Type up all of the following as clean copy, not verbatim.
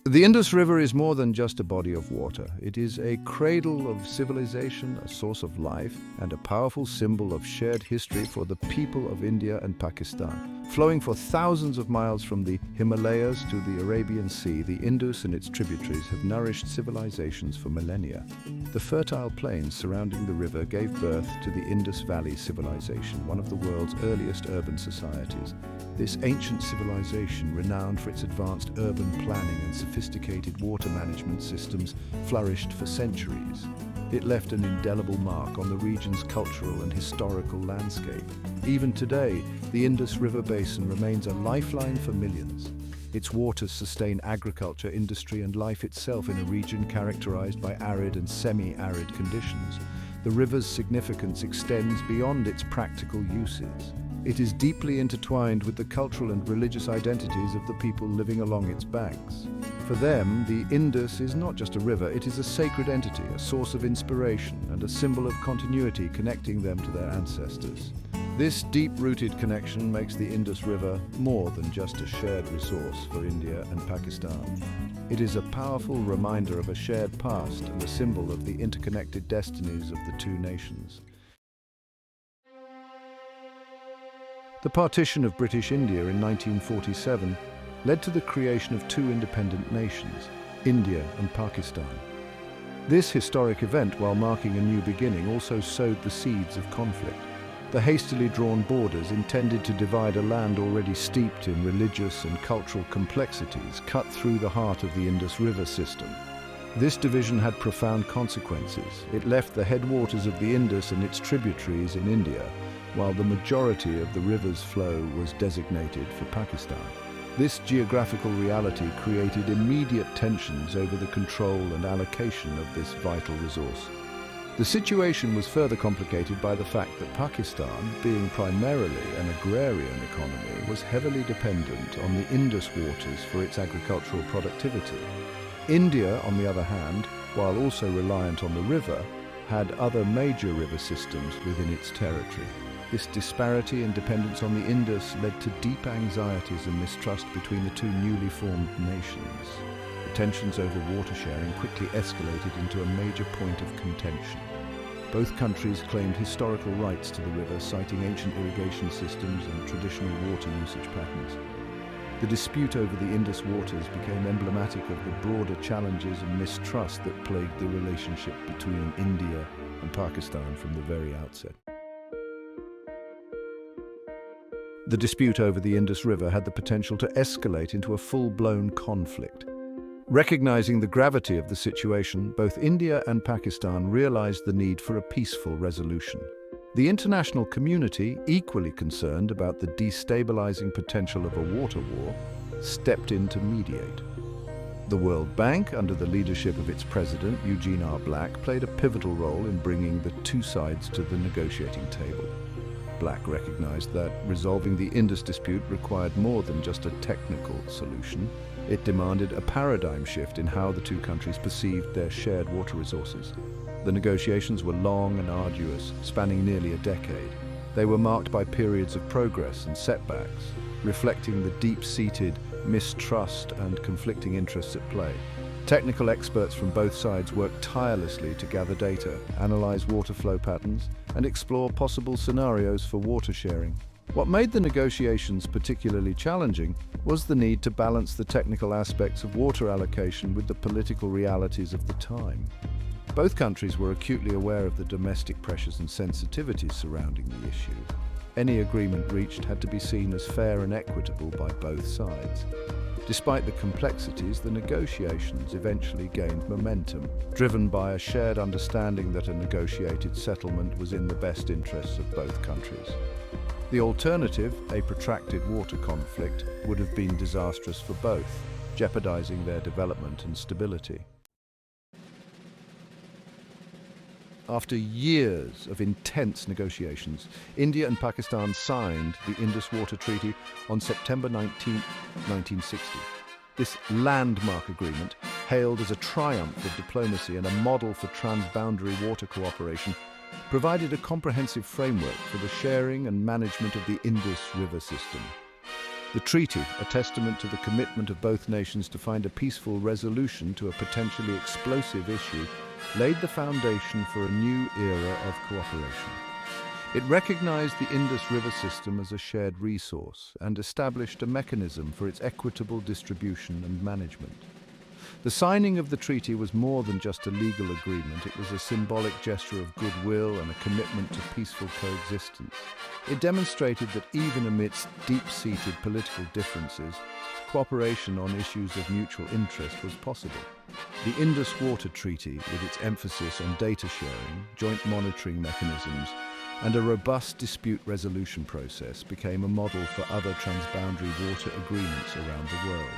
The Indus River is more than just a body of water. It is a cradle of civilization, a source of life, and a powerful symbol of shared history for the people of India and Pakistan. Flowing for thousands of miles from the Himalayas to the Arabian Sea, the Indus and its tributaries have nourished civilizations for millennia. The fertile plains surrounding the river gave birth to the Indus Valley Civilization, one of the world's earliest urban societies. This ancient civilization, renowned for its advanced urban planning and sophisticated water management systems, flourished for centuries. It left an indelible mark on the region's cultural and historical landscape. Even today, the Indus River basin remains a lifeline for millions. Its waters sustain agriculture, industry, and life itself in a region characterized by arid and semi-arid conditions. The river's significance extends beyond its practical uses. It is deeply intertwined with the cultural and religious identities of the people living along its banks. For them, the Indus is not just a river, it is a sacred entity, a source of inspiration, and a symbol of continuity connecting them to their ancestors. This deep-rooted connection makes the Indus River more than just a shared resource for India and Pakistan. It is a powerful reminder of a shared past and a symbol of the interconnected destinies of the two nations. The partition of British India in 1947 led to the creation of two independent nations, India and Pakistan. This historic event, while marking a new beginning, also sowed the seeds of conflict. The hastily drawn borders intended to divide a land already steeped in religious and cultural complexities cut through the heart of the Indus River system. This division had profound consequences. It left the headwaters of the Indus and its tributaries in India, while the majority of the river's flow was designated for Pakistan. This geographical reality created immediate tensions over the control and allocation of this vital resource. The situation was further complicated by the fact that Pakistan, being primarily an agrarian economy, was heavily dependent on the Indus waters for its agricultural productivity. India, on the other hand, while also reliant on the river, had other major river systems within its territory. This disparity and dependence on the Indus led to deep anxieties and mistrust between the two newly formed nations. The tensions over water sharing quickly escalated into a major point of contention. Both countries claimed historical rights to the river, citing ancient irrigation systems and traditional water usage patterns. The dispute over the Indus waters became emblematic of the broader challenges and mistrust that plagued the relationship between India and Pakistan from the very outset. The dispute over the Indus River had the potential to escalate into a full-blown conflict. Recognizing the gravity of the situation, both India and Pakistan realized the need for a peaceful resolution. The international community, equally concerned about the destabilizing potential of a water war, stepped in to mediate. The World Bank, under the leadership of its president, Eugene R. Black, played a pivotal role in bringing the two sides to the negotiating table. Black recognized that resolving the Indus dispute required more than just a technical solution. It demanded a paradigm shift in how the two countries perceived their shared water resources. The negotiations were long and arduous, spanning nearly a decade. They were marked by periods of progress and setbacks, reflecting the deep-seated mistrust and conflicting interests at play. Technical experts from both sides worked tirelessly to gather data, analyze water flow patterns, and explore possible scenarios for water sharing. What made the negotiations particularly challenging was the need to balance the technical aspects of water allocation with the political realities of the time. Both countries were acutely aware of the domestic pressures and sensitivities surrounding the issue. Any agreement reached had to be seen as fair and equitable by both sides. Despite the complexities, the negotiations eventually gained momentum, driven by a shared understanding that a negotiated settlement was in the best interests of both countries. The alternative, a protracted water conflict, would have been disastrous for both, jeopardizing their development and stability. After years of intense negotiations, India and Pakistan signed the Indus Water Treaty on September 19, 1960. This landmark agreement, hailed as a triumph of diplomacy and a model for transboundary water cooperation, provided a comprehensive framework for the sharing and management of the Indus River system. The treaty, a testament to the commitment of both nations to find a peaceful resolution to a potentially explosive issue, laid the foundation for a new era of cooperation. It recognized the Indus River system as a shared resource and established a mechanism for its equitable distribution and management. The signing of the treaty was more than just a legal agreement. It was a symbolic gesture of goodwill and a commitment to peaceful coexistence. It demonstrated that even amidst deep-seated political differences, cooperation on issues of mutual interest was possible. The Indus Water Treaty, with its emphasis on data sharing, joint monitoring mechanisms, and a robust dispute resolution process, became a model for other transboundary water agreements around the world.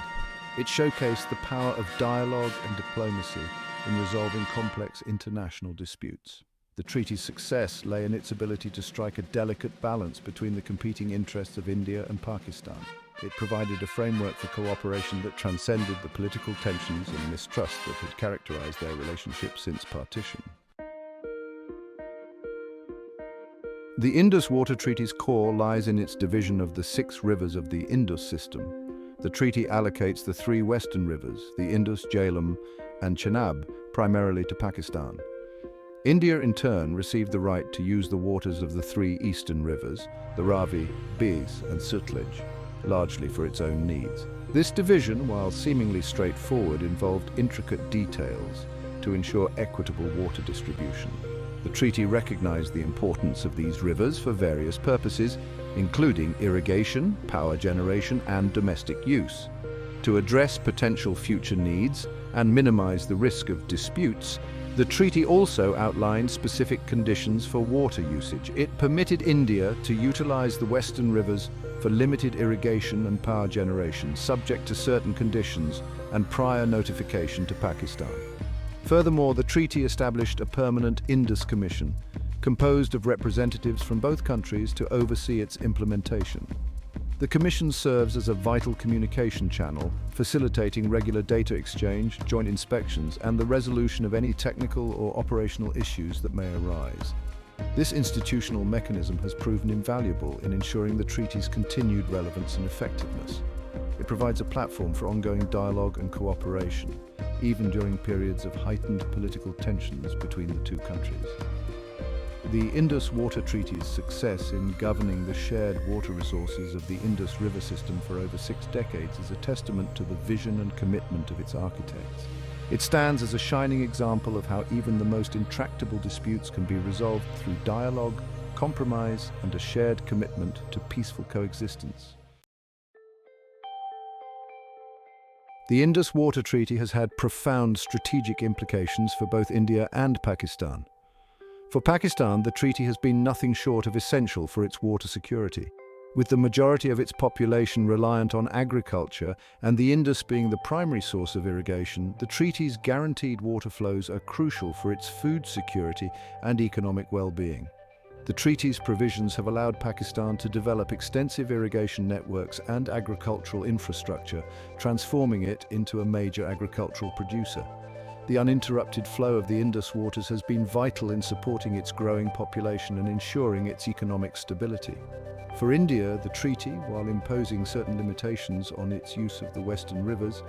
It showcased the power of dialogue and diplomacy in resolving complex international disputes. The treaty's success lay in its ability to strike a delicate balance between the competing interests of India and Pakistan. It provided a framework for cooperation that transcended the political tensions and mistrust that had characterized their relationship since partition. The Indus Water Treaty's core lies in its division of the 6 rivers of the Indus system. The treaty allocates the 3 western rivers, the Indus, Jhelum, and Chenab, primarily to Pakistan. India, in turn, received the right to use the waters of the 3 eastern rivers, the Ravi, Beas, and Sutlej, largely for its own needs. This division, while seemingly straightforward, involved intricate details to ensure equitable water distribution. The treaty recognized the importance of these rivers for various purposes, including irrigation, power generation, and domestic use. To address potential future needs and minimize the risk of disputes, the treaty also outlined specific conditions for water usage. It permitted India to utilize the western rivers for limited irrigation and power generation, subject to certain conditions and prior notification to Pakistan. Furthermore, the treaty established a permanent Indus Commission, composed of representatives from both countries to oversee its implementation. The Commission serves as a vital communication channel, facilitating regular data exchange, joint inspections, and the resolution of any technical or operational issues that may arise. This institutional mechanism has proven invaluable in ensuring the treaty's continued relevance and effectiveness. It provides a platform for ongoing dialogue and cooperation, even during periods of heightened political tensions between the two countries. The Indus Water Treaty's success in governing the shared water resources of the Indus River system for over 6 decades is a testament to the vision and commitment of its architects. It stands as a shining example of how even the most intractable disputes can be resolved through dialogue, compromise, and a shared commitment to peaceful coexistence. The Indus Water Treaty has had profound strategic implications for both India and Pakistan. For Pakistan, the treaty has been nothing short of essential for its water security. With the majority of its population reliant on agriculture and the Indus being the primary source of irrigation, the treaty's guaranteed water flows are crucial for its food security and economic well-being. The treaty's provisions have allowed Pakistan to develop extensive irrigation networks and agricultural infrastructure, transforming it into a major agricultural producer. The uninterrupted flow of the Indus waters has been vital in supporting its growing population and ensuring its economic stability. For India, the treaty, while imposing certain limitations on its use of the western rivers,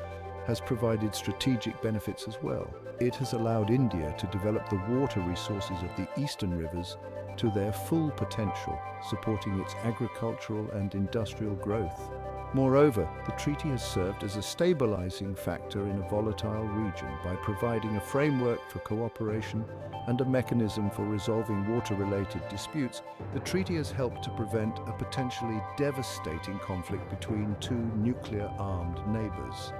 has provided strategic benefits as well. It has allowed India to develop the water resources of the eastern rivers to their full potential, supporting its agricultural and industrial growth. Moreover, the treaty has served as a stabilizing factor in a volatile region by providing a framework for cooperation and a mechanism for resolving water-related disputes. The treaty has helped to prevent a potentially devastating conflict between 2 nuclear-armed neighbors.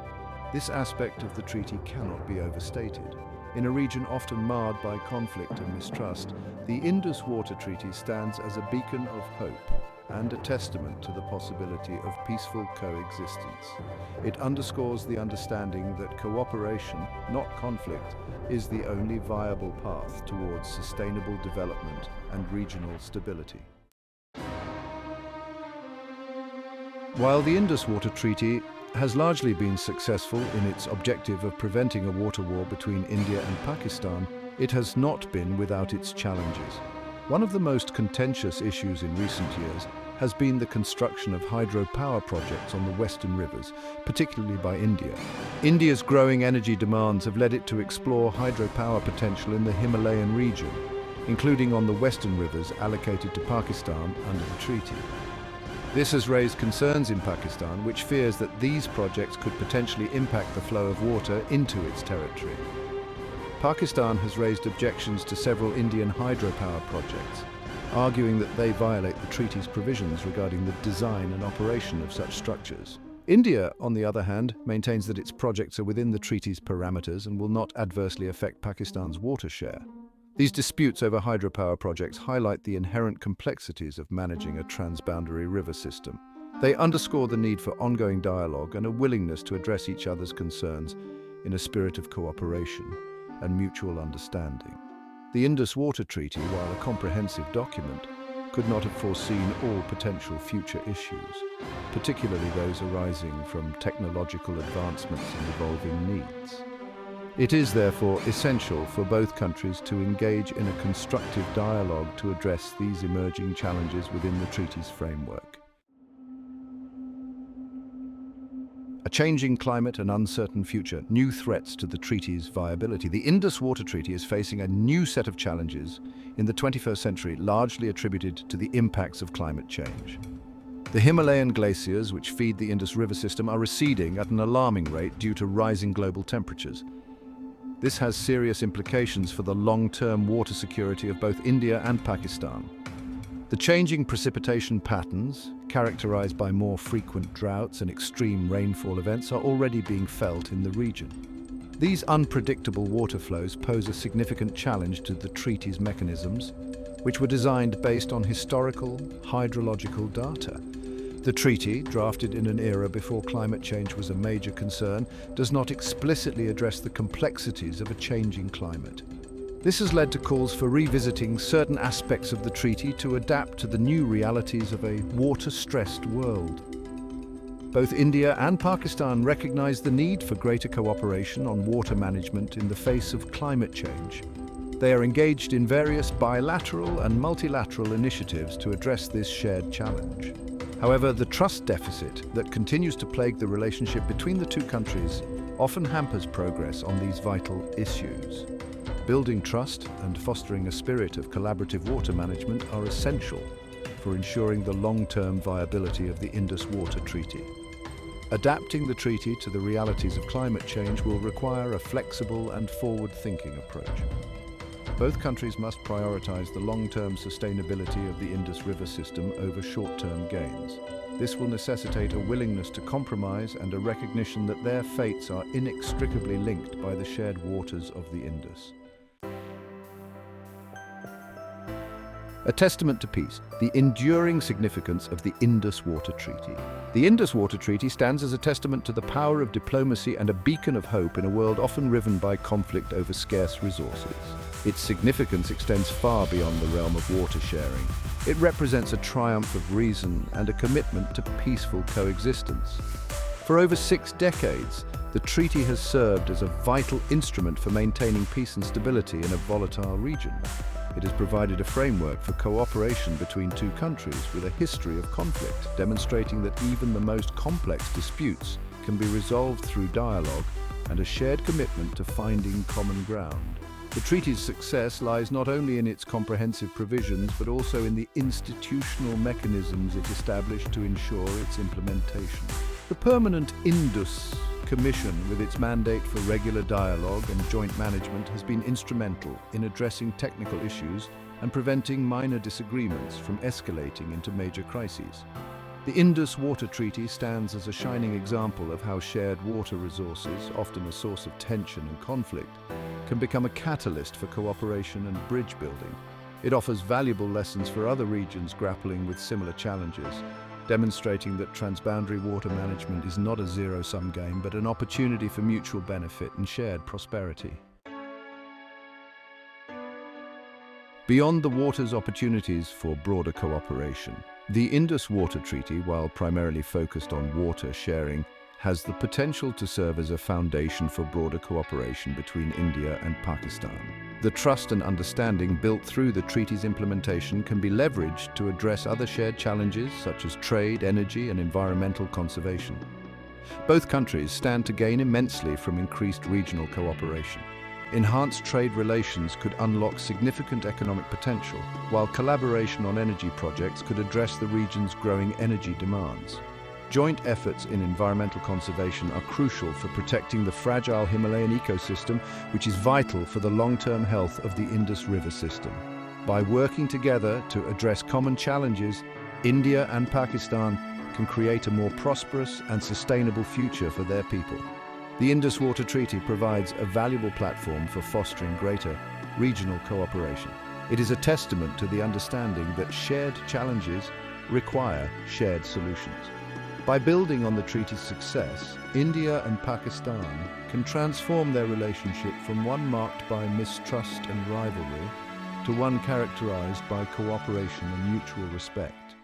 This aspect of the treaty cannot be overstated. In a region often marred by conflict and mistrust, the Indus Water Treaty stands as a beacon of hope and a testament to the possibility of peaceful coexistence. It underscores the understanding that cooperation, not conflict, is the only viable path towards sustainable development and regional stability. While the Indus Water Treaty has largely been successful in its objective of preventing a water war between India and Pakistan, it has not been without its challenges. One of the most contentious issues in recent years has been the construction of hydropower projects on the western rivers, particularly by India. India's growing energy demands have led it to explore hydropower potential in the Himalayan region, including on the western rivers allocated to Pakistan under the treaty. This has raised concerns in Pakistan, which fears that these projects could potentially impact the flow of water into its territory. Pakistan has raised objections to several Indian hydropower projects, arguing that they violate the treaty's provisions regarding the design and operation of such structures. India, on the other hand, maintains that its projects are within the treaty's parameters and will not adversely affect Pakistan's water share. These disputes over hydropower projects highlight the inherent complexities of managing a transboundary river system. They underscore the need for ongoing dialogue and a willingness to address each other's concerns in a spirit of cooperation and mutual understanding. The Indus Water Treaty, while a comprehensive document, could not have foreseen all potential future issues, particularly those arising from technological advancements and evolving needs. It is therefore essential for both countries to engage in a constructive dialogue to address these emerging challenges within the treaty's framework. A changing climate and uncertain future, new threats to the treaty's viability. The Indus Water Treaty is facing a new set of challenges in the 21st century, largely attributed to the impacts of climate change. The Himalayan glaciers, which feed the Indus River system, are receding at an alarming rate due to rising global temperatures. This has serious implications for the long-term water security of both India and Pakistan. The changing precipitation patterns, characterized by more frequent droughts and extreme rainfall events, are already being felt in the region. These unpredictable water flows pose a significant challenge to the treaty's mechanisms, which were designed based on historical hydrological data. The treaty, drafted in an era before climate change was a major concern, does not explicitly address the complexities of a changing climate. This has led to calls for revisiting certain aspects of the treaty to adapt to the new realities of a water-stressed world. Both India and Pakistan recognize the need for greater cooperation on water management in the face of climate change. They are engaged in various bilateral and multilateral initiatives to address this shared challenge. However, the trust deficit that continues to plague the relationship between the two countries often hampers progress on these vital issues. Building trust and fostering a spirit of collaborative water management are essential for ensuring the long-term viability of the Indus Water Treaty. Adapting the treaty to the realities of climate change will require a flexible and forward-thinking approach. Both countries must prioritize the long-term sustainability of the Indus River system over short-term gains. This will necessitate a willingness to compromise and a recognition that their fates are inextricably linked by the shared waters of the Indus. A testament to peace, the enduring significance of the Indus Water Treaty. The Indus Water Treaty stands as a testament to the power of diplomacy and a beacon of hope in a world often riven by conflict over scarce resources. Its significance extends far beyond the realm of water sharing. It represents a triumph of reason and a commitment to peaceful coexistence. For over 6 decades, the treaty has served as a vital instrument for maintaining peace and stability in a volatile region. It has provided a framework for cooperation between two countries with a history of conflict, demonstrating that even the most complex disputes can be resolved through dialogue and a shared commitment to finding common ground. The treaty's success lies not only in its comprehensive provisions, but also in the institutional mechanisms it established to ensure its implementation. The Permanent Indus Commission, with its mandate for regular dialogue and joint management, has been instrumental in addressing technical issues and preventing minor disagreements from escalating into major crises. The Indus Water Treaty stands as a shining example of how shared water resources, often a source of tension and conflict, can become a catalyst for cooperation and bridge building. It offers valuable lessons for other regions grappling with similar challenges, demonstrating that transboundary water management is not a zero-sum game, but an opportunity for mutual benefit and shared prosperity. Beyond the water's opportunities for broader cooperation, the Indus Water Treaty, while primarily focused on water sharing, has the potential to serve as a foundation for broader cooperation between India and Pakistan. The trust and understanding built through the treaty's implementation can be leveraged to address other shared challenges such as trade, energy, and environmental conservation. Both countries stand to gain immensely from increased regional cooperation. Enhanced trade relations could unlock significant economic potential, while collaboration on energy projects could address the region's growing energy demands. Joint efforts in environmental conservation are crucial for protecting the fragile Himalayan ecosystem, which is vital for the long-term health of the Indus River system. By working together to address common challenges, India and Pakistan can create a more prosperous and sustainable future for their people. The Indus Water Treaty provides a valuable platform for fostering greater regional cooperation. It is a testament to the understanding that shared challenges require shared solutions. By building on the treaty's success, India and Pakistan can transform their relationship from one marked by mistrust and rivalry to one characterized by cooperation and mutual respect.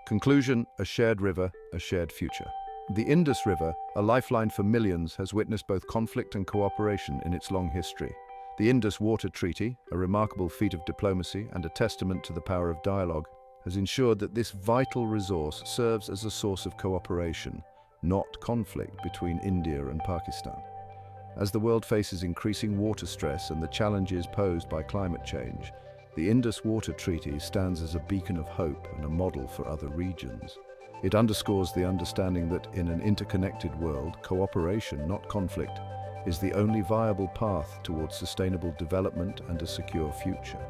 Conclusion: a shared river, a shared future. The Indus River, a lifeline for millions, has witnessed both conflict and cooperation in its long history. The Indus Water Treaty, a remarkable feat of diplomacy and a testament to the power of dialogue, has ensured that this vital resource serves as a source of cooperation, not conflict, between India and Pakistan. As the world faces increasing water stress and the challenges posed by climate change, the Indus Water Treaty stands as a beacon of hope and a model for other regions. It underscores the understanding that in an interconnected world, cooperation, not conflict, is the only viable path towards sustainable development and a secure future.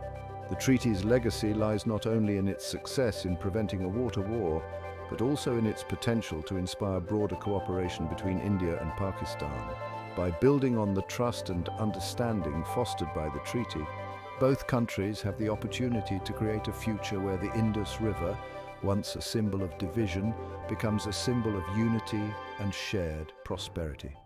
The treaty's legacy lies not only in its success in preventing a water war, but also in its potential to inspire broader cooperation between India and Pakistan. By building on the trust and understanding fostered by the treaty, both countries have the opportunity to create a future where the Indus River, once a symbol of division, becomes a symbol of unity and shared prosperity.